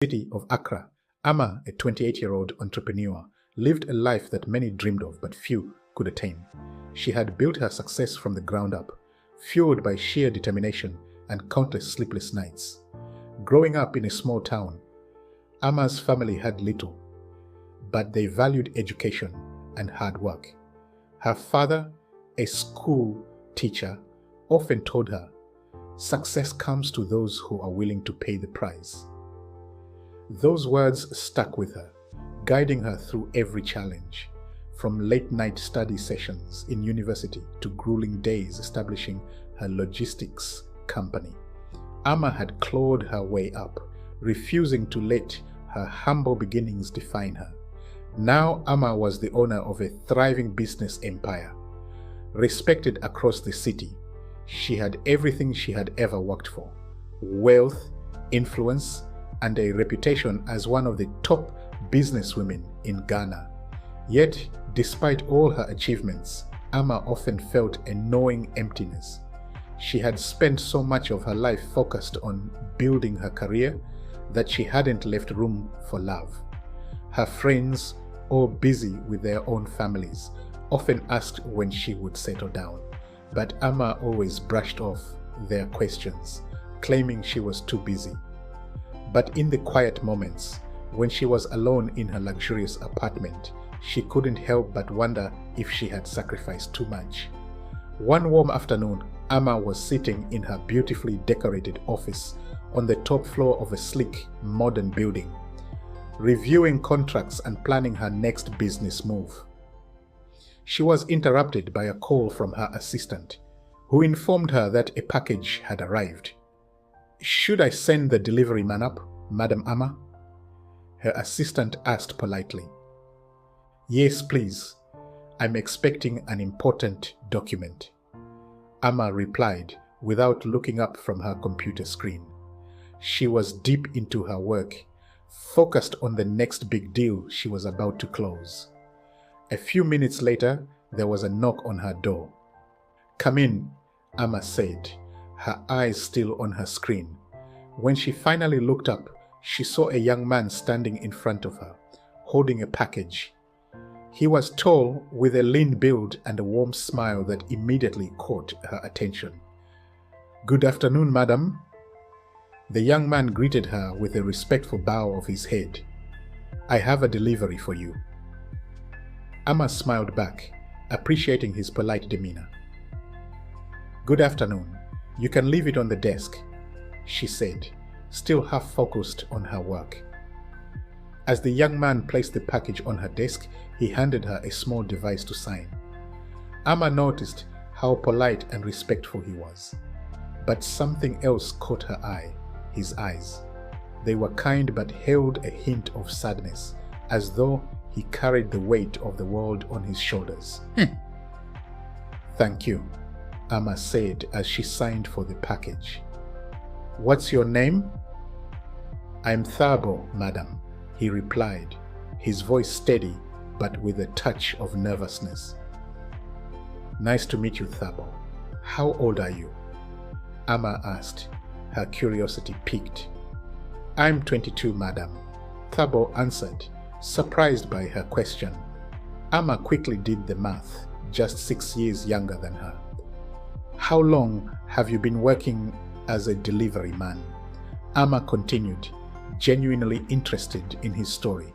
City of Accra, Amma, a 28-year-old entrepreneur, lived a life that many dreamed of but few could attain. She had built her success from the ground up, fueled by sheer determination and countless sleepless nights. Growing up in a small town, Amma's family had little, but they valued education and hard work. Her father, a school teacher, often told her, "Success comes to those who are willing to pay the price." Those words stuck with her, guiding her through every challenge, from late-night study sessions in university to grueling days establishing her logistics company. Amma had clawed her way up, refusing to let her humble beginnings define her. Now Amma was the owner of a thriving business empire. Respected across the city, she had everything she had ever worked for: wealth, influence, and a reputation as one of the top businesswomen in Ghana. Yet, despite all her achievements, Amma often felt a gnawing emptiness. She had spent so much of her life focused on building her career that she hadn't left room for love. Her friends, all busy with their own families, often asked when she would settle down, but Amma always brushed off their questions, claiming she was too busy. But in the quiet moments, when she was alone in her luxurious apartment, she couldn't help but wonder if she had sacrificed too much. One warm afternoon, Amma was sitting in her beautifully decorated office on the top floor of a sleek, modern building, reviewing contracts and planning her next business move. She was interrupted by a call from her assistant, who informed her that a package had arrived. "Should I send the delivery man up, Madam Amma?" her assistant asked politely. "Yes, please. I'm expecting an important document," Amma replied without looking up from her computer screen. She was deep into her work, focused on the next big deal she was about to close. A few minutes later, there was a knock on her door. "Come in," Amma said, her eyes still on her screen. When she finally looked up, she saw a young man standing in front of her, holding a package. He was tall, with a lean build and a warm smile that immediately caught her attention. "Good afternoon, madam." The young man greeted her with a respectful bow of his head. "I have a delivery for you." Amma smiled back, appreciating his polite demeanor. "Good afternoon. You can leave it on the desk," she said, still half focused on her work. As the young man placed the package on her desk, he handed her a small device to sign. Amma noticed how polite and respectful he was. But something else caught her eye: his eyes. They were kind but held a hint of sadness, as though he carried the weight of the world on his shoulders. "Thank you," Amma said as she signed for the package. "What's your name?" "I'm Thabo, madam," he replied, his voice steady but with a touch of nervousness. "Nice to meet you, Thabo. How old are you?" Amma asked, her curiosity piqued. "I'm 22, madam," Thabo answered, surprised by her question. Amma quickly did the math, just 6 years younger than her. "How long have you been working as a delivery man?" Amma continued, genuinely interested in his story.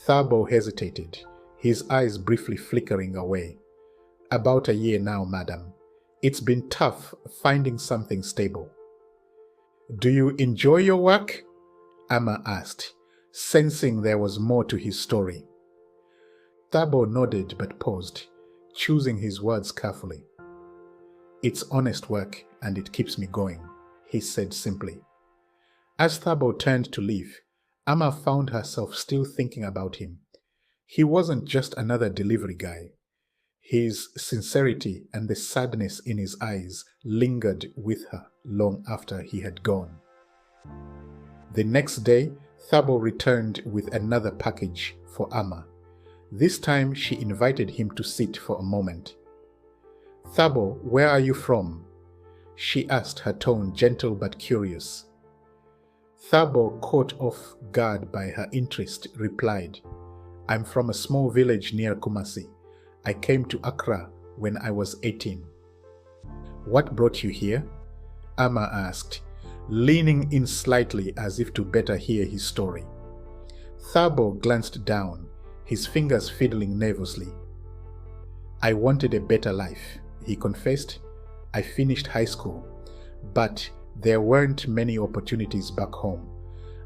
Thabo hesitated, his eyes briefly flickering away. "About a year now, madam. It's been tough finding something stable." "Do you enjoy your work?" Amma asked, sensing there was more to his story. Thabo nodded but paused, choosing his words carefully. "It's honest work and it keeps me going," he said simply. As Thabo turned to leave, Amma found herself still thinking about him. He wasn't just another delivery guy. His sincerity and the sadness in his eyes lingered with her long after he had gone. The next day, Thabo returned with another package for Amma. This time she invited him to sit for a moment. "Thabo, where are you from?" she asked, her tone gentle but curious. Thabo, caught off guard by her interest, replied, "I'm from a small village near Kumasi. I came to Accra when I was 18. What brought you here?" Amma asked, leaning in slightly as if to better hear his story. Thabo glanced down, his fingers fiddling nervously. "I wanted a better life," he confessed. "I finished high school, but there weren't many opportunities back home.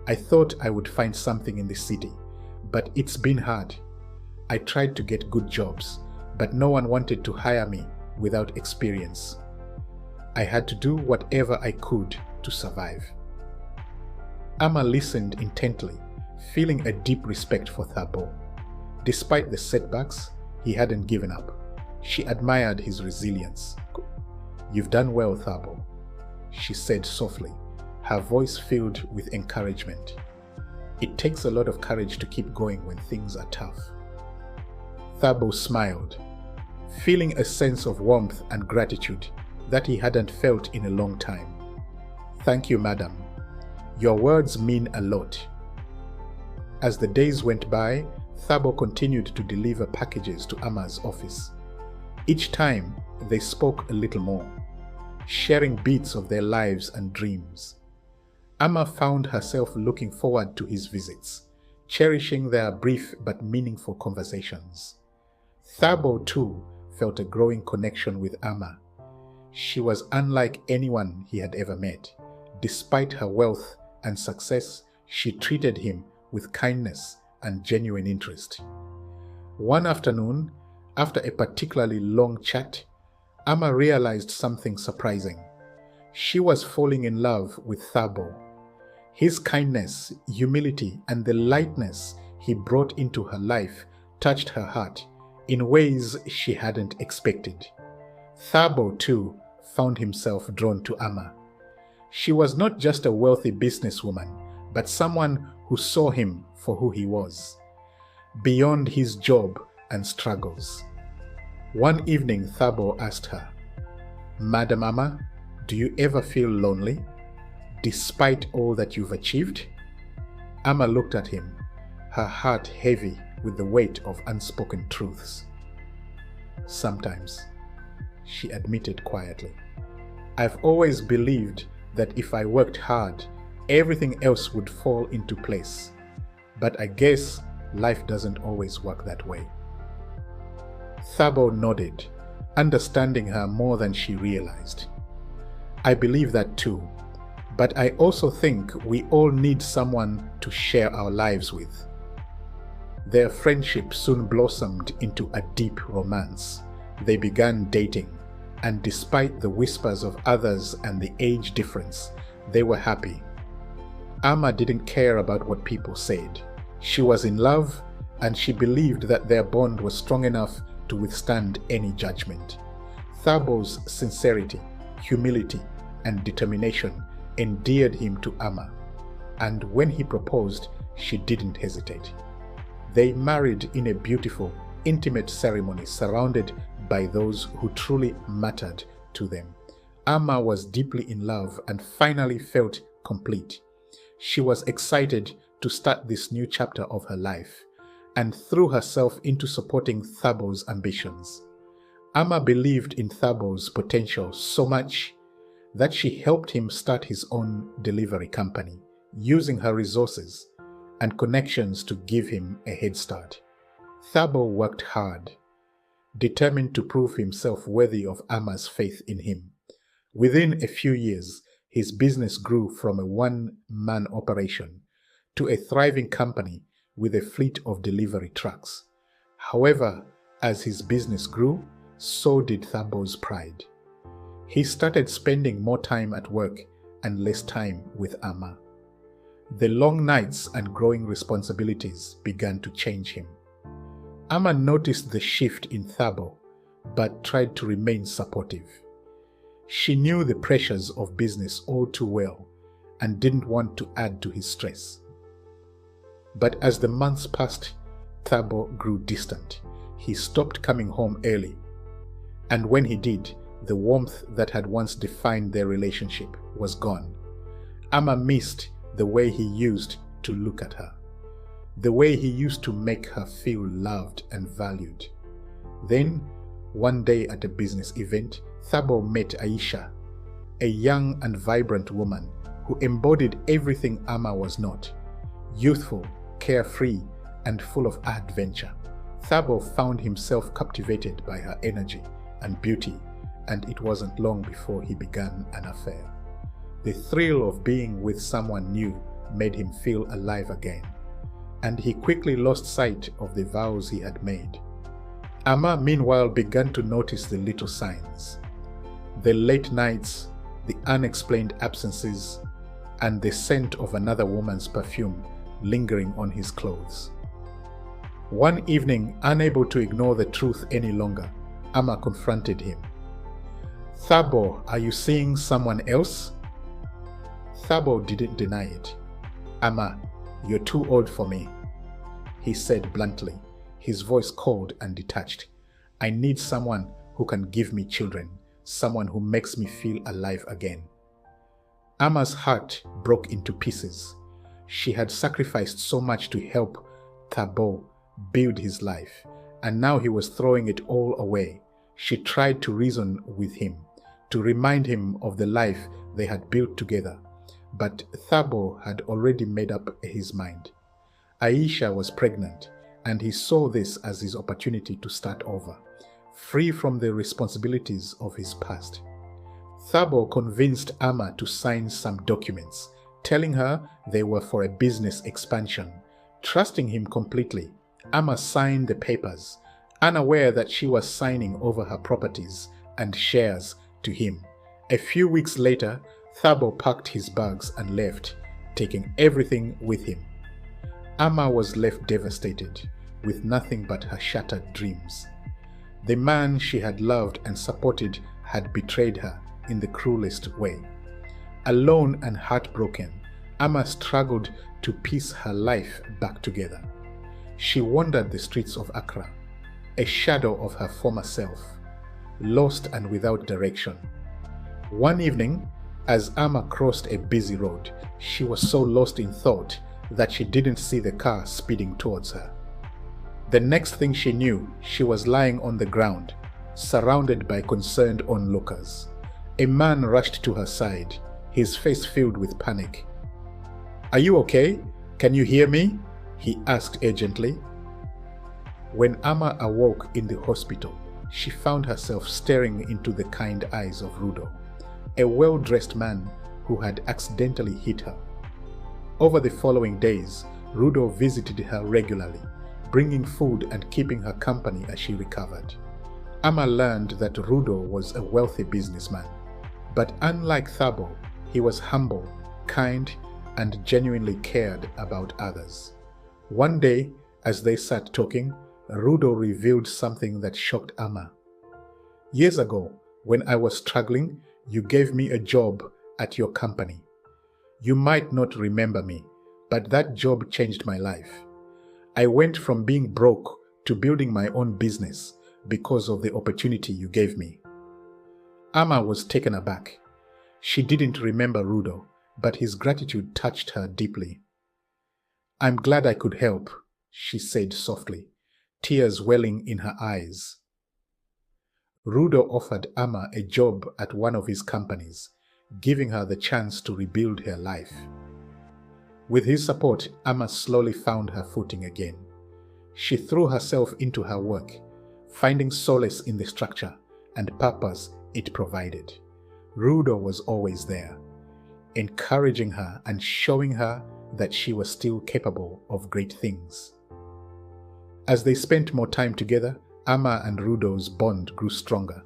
I thought I would find something in the city, but it's been hard. I tried to get good jobs, but no one wanted to hire me without experience. I had to do whatever I could to survive." Amma listened intently, feeling a deep respect for Thabo. Despite the setbacks, he hadn't given up. She admired his resilience. "You've done well, Thabo," she said softly, her voice filled with encouragement. "It takes a lot of courage to keep going when things are tough." Thabo smiled, feeling a sense of warmth and gratitude that he hadn't felt in a long time. "Thank you, madam. Your words mean a lot." As the days went by, Thabo continued to deliver packages to Amma's office. Each time, they spoke a little more, sharing bits of their lives and dreams. Amma found herself looking forward to his visits, cherishing their brief but meaningful conversations. Thabo, too, felt a growing connection with Amma. She was unlike anyone he had ever met. Despite her wealth and success, she treated him with kindness and genuine interest. One afternoon, after a particularly long chat, Amma realized something surprising. She was falling in love with Thabo. His kindness, humility, and the lightness he brought into her life touched her heart in ways she hadn't expected. Thabo, too, found himself drawn to Amma. She was not just a wealthy businesswoman, but someone who saw him for who he was, beyond his job and struggles. One evening, Thabo asked her, "Madam Amma, do you ever feel lonely, despite all that you've achieved?" Amma looked at him, her heart heavy with the weight of unspoken truths. "Sometimes," she admitted quietly. "I've always believed that if I worked hard, everything else would fall into place. But I guess life doesn't always work that way." Thabo nodded, understanding her more than she realized. "I believe that too, but I also think we all need someone to share our lives with." Their friendship soon blossomed into a deep romance. They began dating, and despite the whispers of others and the age difference, they were happy. Amma didn't care about what people said. She was in love, and she believed that their bond was strong enough to withstand any judgment. Thabo's sincerity, humility, and determination endeared him to Amma, and when he proposed, she didn't hesitate. They married in a beautiful, intimate ceremony surrounded by those who truly mattered to them. Amma was deeply in love and finally felt complete. She was excited to start this new chapter of her life and threw herself into supporting Thabo's ambitions. Amma believed in Thabo's potential so much that she helped him start his own delivery company, using her resources and connections to give him a head start. Thabo worked hard, determined to prove himself worthy of Amma's faith in him. Within a few years, his business grew from a one-man operation to a thriving company with a fleet of delivery trucks. However, as his business grew, so did Thabo's pride. He started spending more time at work and less time with Amma. The long nights and growing responsibilities began to change him. Amma noticed the shift in Thabo, but tried to remain supportive. She knew the pressures of business all too well and didn't want to add to his stress. But as the months passed, Thabo grew distant. He stopped coming home early, and when he did, the warmth that had once defined their relationship was gone. Amma missed the way he used to look at her, the way he used to make her feel loved and valued. Then, one day at a business event, Thabo met Aisha, a young and vibrant woman who embodied everything Amma was not: youthful, carefree, and full of adventure. Thabo found himself captivated by her energy and beauty, and it wasn't long before he began an affair. The thrill of being with someone new made him feel alive again, and he quickly lost sight of the vows he had made. Amma, meanwhile, began to notice the little signs: the late nights, the unexplained absences, and the scent of another woman's perfume lingering on his clothes. One evening, unable to ignore the truth any longer, Amma confronted him. "Thabo, are you seeing someone else?" Thabo didn't deny it. "Amma, you're too old for me," he said bluntly, his voice cold and detached. "I need someone who can give me children, someone who makes me feel alive again." Amma's heart broke into pieces. She had sacrificed so much to help Thabo build his life, and now he was throwing it all away. She tried to reason with him, to remind him of the life they had built together, but Thabo had already made up his mind. Aisha was pregnant, and he saw this as his opportunity to start over, free from the responsibilities of his past. Thabo convinced Amma to sign some documents, telling her they were for a business expansion. Trusting him completely, Amma signed the papers, unaware that she was signing over her properties and shares to him. A few weeks later, Thabo packed his bags and left, taking everything with him. Amma was left devastated, with nothing but her shattered dreams. The man she had loved and supported had betrayed her in the cruelest way. Alone and heartbroken, Amma struggled to piece her life back together. She wandered the streets of Accra, a shadow of her former self, lost and without direction. One evening, as Amma crossed a busy road, she was so lost in thought that she didn't see the car speeding towards her. The next thing she knew, she was lying on the ground, surrounded by concerned onlookers. A man rushed to her side, his face filled with panic. "Are you okay? Can you hear me?" he asked urgently. When Amma awoke in the hospital, she found herself staring into the kind eyes of Rudo, a well-dressed man who had accidentally hit her. Over the following days, Rudo visited her regularly, bringing food and keeping her company as she recovered. Amma learned that Rudo was a wealthy businessman, but unlike Thabo, he was humble, kind, and genuinely cared about others. One day, as they sat talking, Rudo revealed something that shocked Amma. "Years ago, when I was struggling, you gave me a job at your company. You might not remember me, but that job changed my life. I went from being broke to building my own business because of the opportunity you gave me." Amma was taken aback. She didn't remember Rudo, but his gratitude touched her deeply. "I'm glad I could help," she said softly, tears welling in her eyes. Rudo offered Amma a job at one of his companies, giving her the chance to rebuild her life. With his support, Amma slowly found her footing again. She threw herself into her work, finding solace in the structure and purpose it provided. Rudo was always there, encouraging her and showing her that she was still capable of great things. As they spent more time together, Amma and Rudo's bond grew stronger.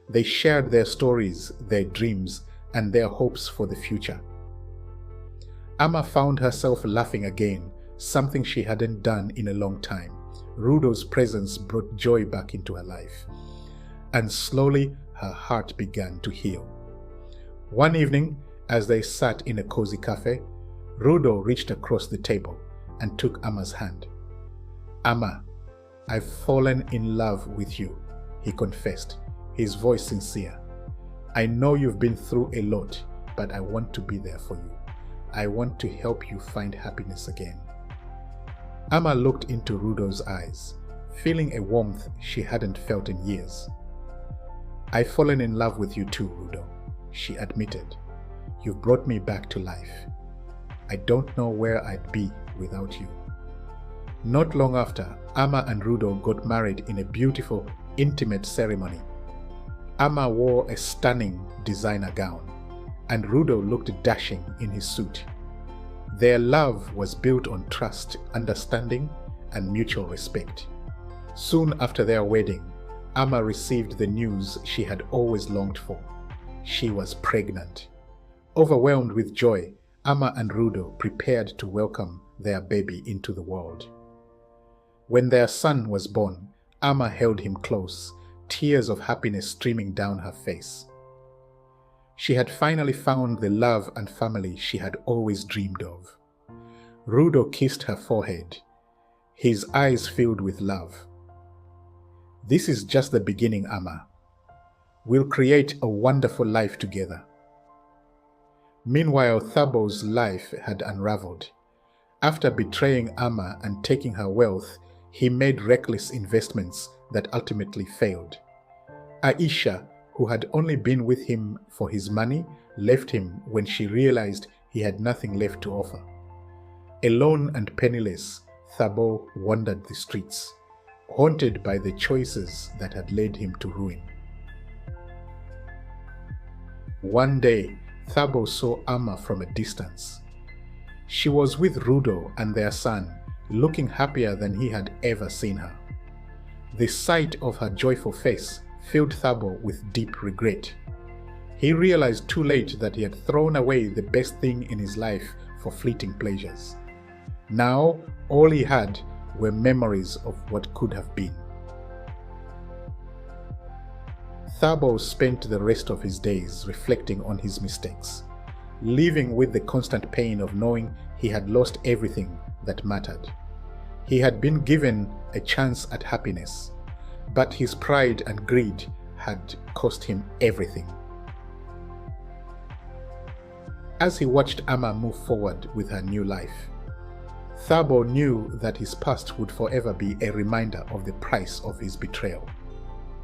They shared their stories, their dreams, and their hopes for the future. Amma found herself laughing again, something she hadn't done in a long time. Rudo's presence brought joy back into her life, and slowly her heart began to heal. One evening, as they sat in a cozy cafe, Rudo reached across the table and took Amma's hand. "Amma, I've fallen in love with you," he confessed, his voice sincere. "I know you've been through a lot, but I want to be there for you. I want to help you find happiness again." Amma looked into Rudo's eyes, feeling a warmth she hadn't felt in years. "I've fallen in love with you too, Rudo," she admitted. "You've brought me back to life. I don't know where I'd be without you." Not long after, Amma and Rudo got married in a beautiful, intimate ceremony. Amma wore a stunning designer gown, and Rudo looked dashing in his suit. Their love was built on trust, understanding, and mutual respect. Soon after their wedding, Amma received the news she had always longed for. She was pregnant. Overwhelmed with joy, Amma and Rudo prepared to welcome their baby into the world. When their son was born, Amma held him close, tears of happiness streaming down her face. She had finally found the love and family she had always dreamed of. Rudo kissed her forehead, his eyes filled with love. "This is just the beginning, Amma. We'll create a wonderful life together." Meanwhile, Thabo's life had unraveled. After betraying Amma and taking her wealth, he made reckless investments that ultimately failed. Aisha, who had only been with him for his money, left him when she realized he had nothing left to offer. Alone and penniless, Thabo wandered the streets, haunted by the choices that had led him to ruin. One day, Thabo saw Amma from a distance. She was with Rudo and their son, looking happier than he had ever seen her. The sight of her joyful face filled Thabo with deep regret. He realized too late that he had thrown away the best thing in his life for fleeting pleasures. Now, all he had were memories of what could have been. Thabo spent the rest of his days reflecting on his mistakes, living with the constant pain of knowing he had lost everything that mattered. He had been given a chance at happiness, but his pride and greed had cost him everything. As he watched Amma move forward with her new life, Thabo knew that his past would forever be a reminder of the price of his betrayal.